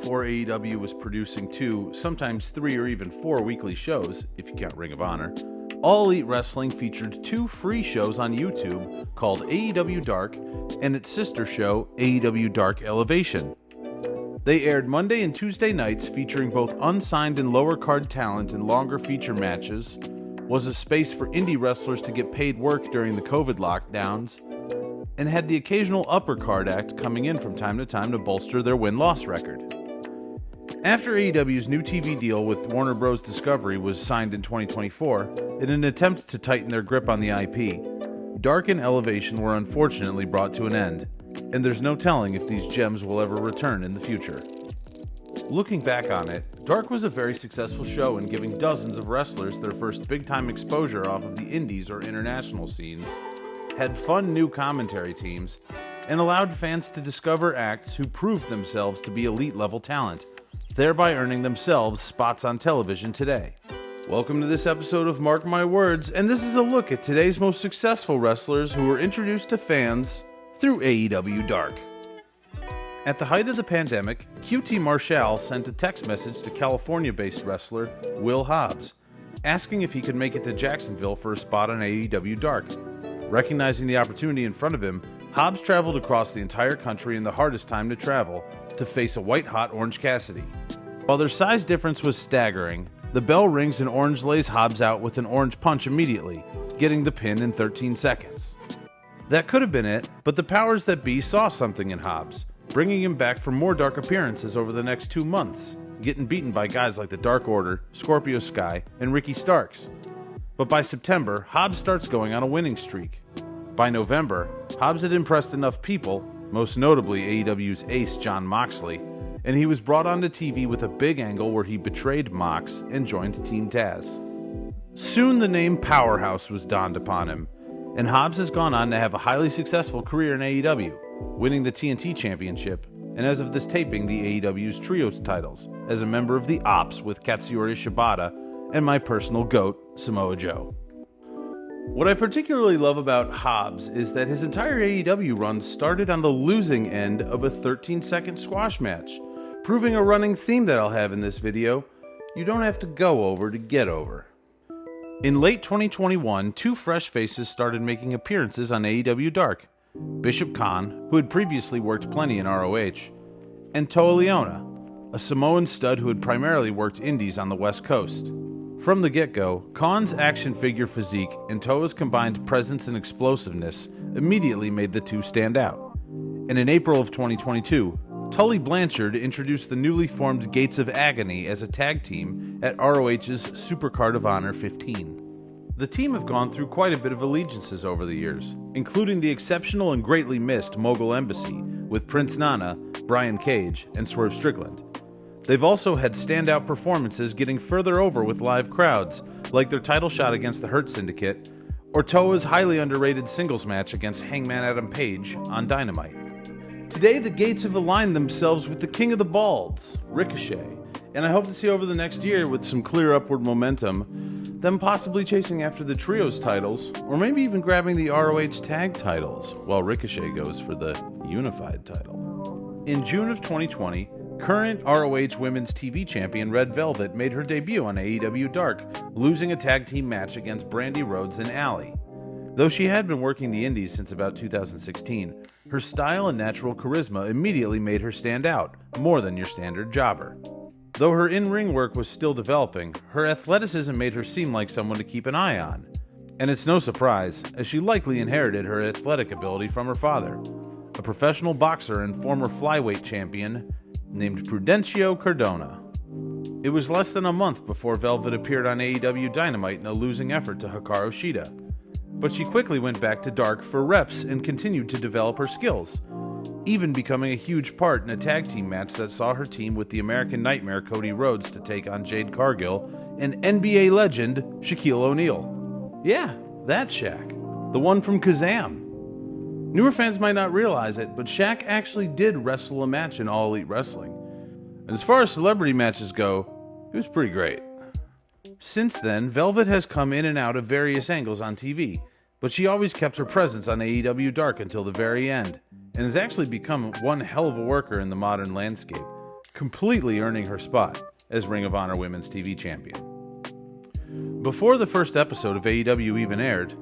before AEW was producing 2, sometimes 3 or even 4 weekly shows, if you count Ring of Honor, All Elite Wrestling featured 2 free shows on YouTube called AEW Dark and its sister show, AEW Dark Elevation. They aired Monday and Tuesday nights featuring both unsigned and lower card talent and longer feature matches, was a space for indie wrestlers to get paid work during the COVID lockdowns, and had the occasional upper card act coming in from time to time to bolster their win-loss record. After AEW's new TV deal with Warner Bros. Discovery was signed in 2024, in an attempt to tighten their grip on the IP, Dark and Elevation were unfortunately brought to an end, and there's no telling if these gems will ever return in the future. Looking back on it, Dark was a very successful show in giving dozens of wrestlers their first big-time exposure off of the indies or international scenes, had fun new commentary teams, and allowed fans to discover acts who proved themselves to be elite-level talent, thereby earning themselves spots on television today. Welcome to this episode of Mark My Words, and this is a look at today's most successful wrestlers who were introduced to fans through AEW Dark. At the height of the pandemic, QT Marshall sent a text message to California-based wrestler Will Hobbs, asking if he could make it to Jacksonville for a spot on AEW Dark. Recognizing the opportunity in front of him, Hobbs traveled across the entire country in the hardest time to travel to face a white-hot Orange Cassidy. While their size difference was staggering, the bell rings and Orange lays Hobbs out with an orange punch immediately, getting the pin in 13 seconds. That could have been it, but the powers that be saw something in Hobbs, bringing him back for more dark appearances over the next 2 months, getting beaten by guys like the Dark Order, Scorpio Sky, and Ricky Starks. But by September, Hobbs starts going on a winning streak. By November, Hobbs had impressed enough people, most notably AEW's ace Jon Moxley, and he was brought onto TV with a big angle where he betrayed Mox and joined Team Taz. Soon the name Powerhouse was donned upon him, and Hobbs has gone on to have a highly successful career in AEW, winning the TNT Championship, and as of this taping, the AEW's Trios titles, as a member of the Ops with Katsuyori Shibata and my personal GOAT, Samoa Joe. What I particularly love about Hobbs is that his entire AEW run started on the losing end of a 13-second squash match, proving a running theme that I'll have in this video: you don't have to go over to get over. In late 2021, 2 fresh faces started making appearances on AEW Dark: Bishop Khan, who had previously worked plenty in ROH, and Toa Leona, a Samoan stud who had primarily worked indies on the West Coast. From the get-go, Khan's action figure physique and Toa's combined presence and explosiveness immediately made the two stand out. And in April of 2022, Tully Blanchard introduced the newly formed Gates of Agony as a tag team at ROH's Supercard of Honor 15. The team have gone through quite a bit of allegiances over the years, including the exceptional and greatly missed Mogul Embassy with Prince Nana, Brian Cage, and Swerve Strickland. They've also had standout performances getting further over with live crowds, like their title shot against the Hurt Syndicate, or Toa's highly underrated singles match against Hangman Adam Page on Dynamite. Today, the Gates have aligned themselves with the King of the Balds, Ricochet, and I hope to see over the next year, with some clear upward momentum, them possibly chasing after the Trios titles, or maybe even grabbing the ROH tag titles, while Ricochet goes for the unified title. In June of 2020, current ROH Women's TV Champion Red Velvet made her debut on AEW Dark, losing a tag team match against Brandy Rhodes and Allie. Though she had been working the indies since about 2016, her style and natural charisma immediately made her stand out, more than your standard jobber. Though her in-ring work was still developing, her athleticism made her seem like someone to keep an eye on. And it's no surprise, as she likely inherited her athletic ability from her father, a professional boxer and former flyweight champion named Prudencio Cardona. It was less than a month before Velvet appeared on AEW Dynamite in a losing effort to Hikaru Shida, but she quickly went back to Dark for reps and continued to develop her skills, even becoming a huge part in a tag team match that saw her team with the American Nightmare Cody Rhodes to take on Jade Cargill and NBA legend Shaquille O'Neal. Yeah, that Shaq, the one from Kazam. Newer fans might not realize it, but Shaq actually did wrestle a match in All Elite Wrestling. And as far as celebrity matches go, it was pretty great. Since then, Velvet has come in and out of various angles on TV, but she always kept her presence on AEW Dark until the very end, and has actually become one hell of a worker in the modern landscape. completely earning her spot as Ring of Honor Women's TV Champion. Before the first episode of AEW even aired,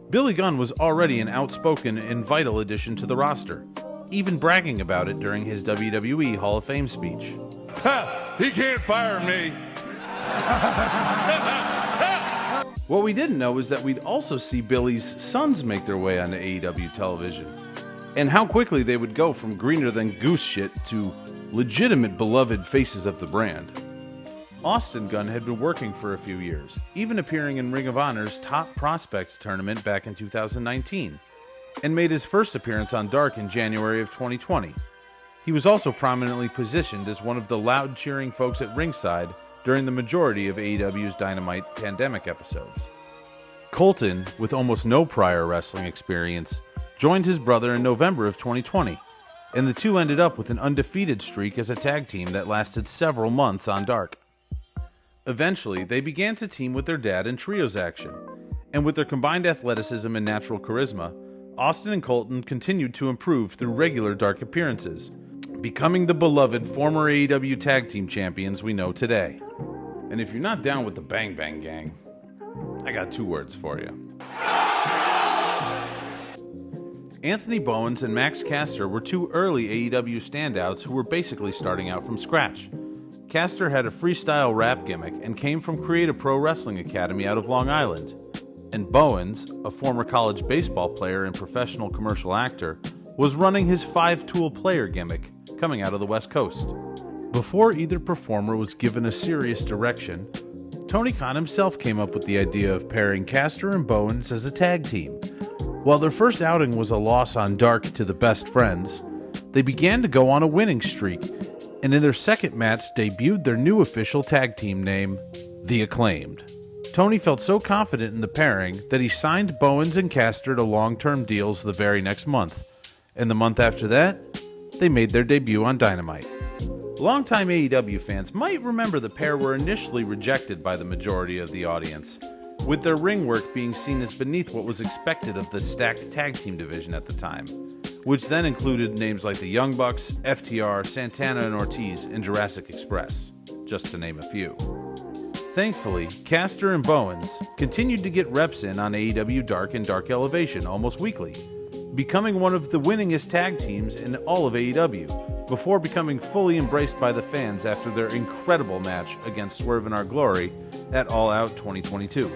Billy Gunn was already an outspoken and vital addition to the roster, even bragging about it during his WWE Hall of Fame speech. Ha! He can't fire me! What we didn't know is that we'd also see Billy's sons make their way onto AEW television, and how quickly they would go from greener than goose shit to legitimate beloved faces of the brand. Austin Gunn had been working for a few years, even appearing in Ring of Honor's Top Prospects tournament back in 2019, and made his first appearance on Dark in January of 2020. He was also prominently positioned as one of the loud cheering folks at ringside during the majority of AEW's Dynamite pandemic episodes. Colton, with almost no prior wrestling experience, joined his brother in November of 2020, and the two ended up with an undefeated streak as a tag team that lasted several months on Dark. Eventually, they began to team with their dad in trios action, and with their combined athleticism and natural charisma, Austin and Colton continued to improve through regular Dark appearances, becoming the beloved former AEW Tag Team Champions we know today. And if you're not down with the Bang Bang Gang, I got two words for you. Anthony Bowens and Max Caster were two early AEW standouts who were basically starting out from scratch. Caster had a freestyle rap gimmick and came from Creative Pro Wrestling Academy out of Long Island. And Bowens, a former college baseball player and professional commercial actor, was running his five-tool player gimmick, coming out of the West Coast. Before either performer was given a serious direction, Tony Khan himself came up with the idea of pairing Caster and Bowens as a tag team. While their first outing was a loss on Dark to the Best Friends, they began to go on a winning streak, and in their second match debuted their new official tag team name, The Acclaimed. Tony felt so confident in the pairing that he signed Bowens and Caster to long-term deals the very next month, and the month after that, they made their debut on Dynamite. Longtime AEW fans might remember the pair were initially rejected by the majority of the audience, with their ring work being seen as beneath what was expected of the stacked tag team division at the time, which then included names like the Young Bucks, FTR, Santana and Ortiz, and Jurassic Express, just to name a few. Thankfully, Caster and Bowens continued to get reps in on AEW Dark and Dark Elevation almost weekly, becoming one of the winningest tag teams in all of AEW, before becoming fully embraced by the fans after their incredible match against Swerve in Our Glory at All Out 2022.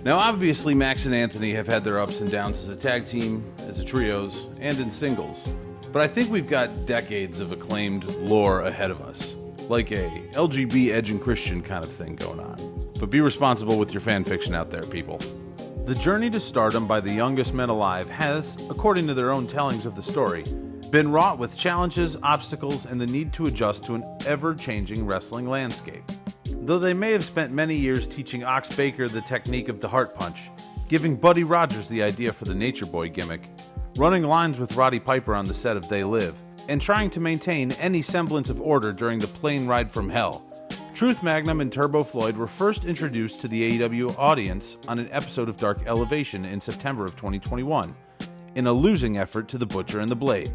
Now obviously Max and Anthony have had their ups and downs as a tag team, as a trios, and in singles, but I think we've got decades of Acclaimed lore ahead of us, like a LGB Edge and Christian kind of thing going on. But be responsible with your fan fiction out there, people. The journey to stardom by the youngest men alive has, according to their own tellings of the story, been wrought with challenges, obstacles, and the need to adjust to an ever-changing wrestling landscape. Though they may have spent many years teaching Ox Baker the technique of the heart punch, giving Buddy Rogers the idea for the Nature Boy gimmick, running lines with Roddy Piper on the set of They Live, and trying to maintain any semblance of order during the plane ride from hell, Truth Magnum and Turbo Floyd were first introduced to the AEW audience on an episode of Dark Elevation in September of 2021, in a losing effort to the Butcher and the Blade.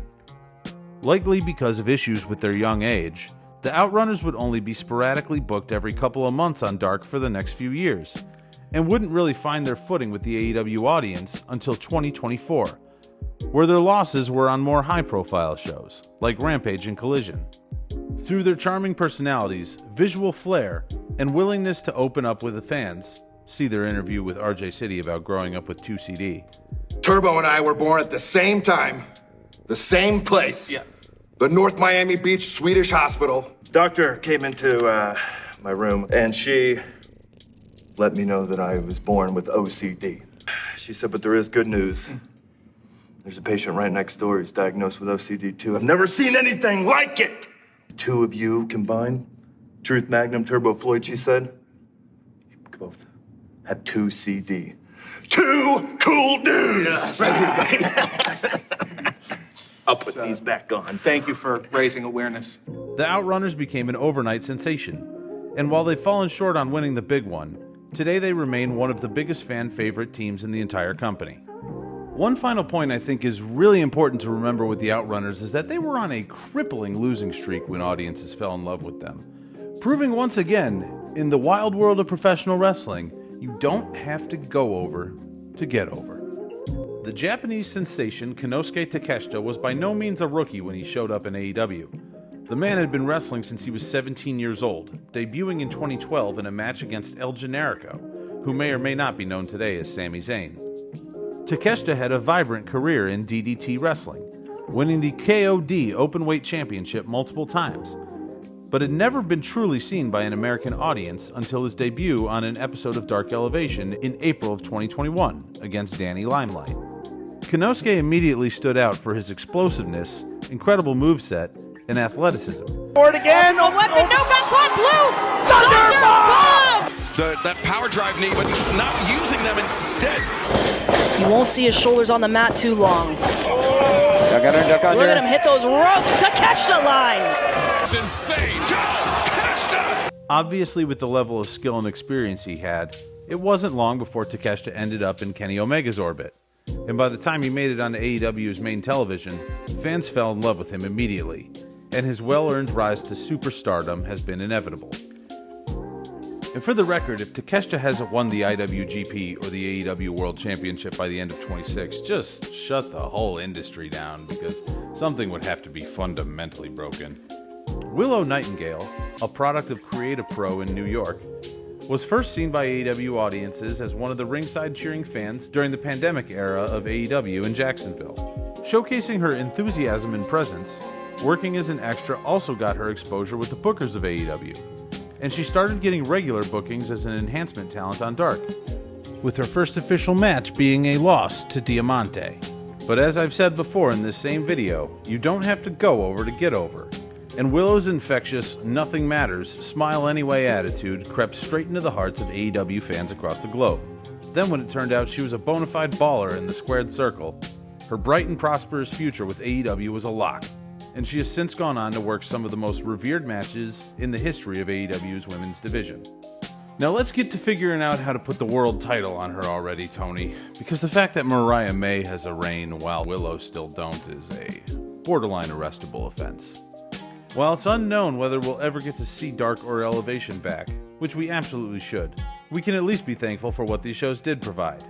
Likely because of issues with their young age, the Outrunners would only be sporadically booked every couple of months on Dark for the next few years, and wouldn't really find their footing with the AEW audience until 2024, where their losses were on more high-profile shows, like Rampage and Collision. Through their charming personalities, visual flair, and willingness to open up with the fans, see their interview with RJ City about growing up with 2CD. Turbo and I were born at the same time, the same place. Yeah. The North Miami Beach Swedish Hospital. Doctor came into my room and she let me know that I was born with OCD. She said, but there is good news. There's a patient right next door who's diagnosed with OCD too. I've never seen anything like it. Two of you combined, Truth Magnum, Turbo Floyd, she said, you both have 2 CD. 2 cool dudes! Yes. I'll put these back on. Thank you for raising awareness. The Outrunners became an overnight sensation, and while they've fallen short on winning the big one, today they remain one of the biggest fan favorite teams in the entire company. One final point I think is really important to remember with the Outrunners is that they were on a crippling losing streak when audiences fell in love with them, proving once again, in the wild world of professional wrestling, you don't have to go over to get over. The Japanese sensation Kenoske Takeshita was by no means a rookie when he showed up in AEW. The man had been wrestling since he was 17 years old, debuting in 2012 in a match against El Generico, who may or may not be known today as Sami Zayn. Takeshita had a vibrant career in DDT wrestling, winning the KOD Openweight Championship multiple times, but had never been truly seen by an American audience until his debut on an episode of Dark Elevation in April of 2021 against Danny Limelight. Kenoske immediately stood out for his explosiveness, incredible moveset, and athleticism. For it again! A weapon, no back block, blue! Thunder bomb! That power drive knee, but not using them instead. You won't see his shoulders on the mat too long. Duck under, duck under. Look at him hit those ropes to catch the line. It's insane. Takeshita! Obviously, with the level of skill and experience he had, it wasn't long before Takeshita ended up in Kenny Omega's orbit. And by the time he made it onto AEW's main television, fans fell in love with him immediately, and his well-earned rise to superstardom has been inevitable. And for the record, if Takeshita hasn't won the IWGP or the AEW World Championship by the end of 26, just shut the whole industry down, because something would have to be fundamentally broken. Willow Nightingale, a product of Creative Pro in New York, was first seen by AEW audiences as one of the ringside cheering fans during the pandemic era of AEW in Jacksonville. Showcasing her enthusiasm and presence, working as an extra also got her exposure with the bookers of AEW, and she started getting regular bookings as an enhancement talent on Dark, with her first official match being a loss to Diamante. But as I've said before in this same video, you don't have to go over to get over. And Willow's infectious, nothing matters, smile anyway attitude crept straight into the hearts of AEW fans across the globe. Then when it turned out she was a bona fide baller in the squared circle, her bright and prosperous future with AEW was a lock, and she has since gone on to work some of the most revered matches in the history of AEW's women's division. Now let's get to figuring out how to put the world title on her already, Tony, because the fact that Mariah May has a reign while Willow still don't is a borderline arrestable offense. While it's unknown whether we'll ever get to see Dark or Elevation back, which we absolutely should, we can at least be thankful for what these shows did provide.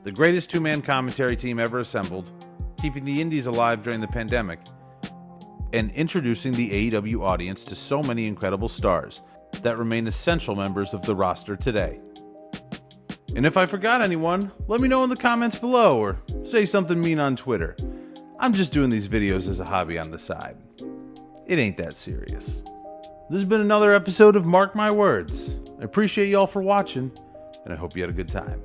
The greatest two-man commentary team ever assembled, keeping the indies alive during the pandemic, and introducing the AEW audience to so many incredible stars that remain essential members of the roster today. And if I forgot anyone, let me know in the comments below or say something mean on Twitter. I'm just doing these videos as a hobby on the side. It ain't that serious. This has been another episode of Mark My Words. I appreciate y'all for watching, and I hope you had a good time.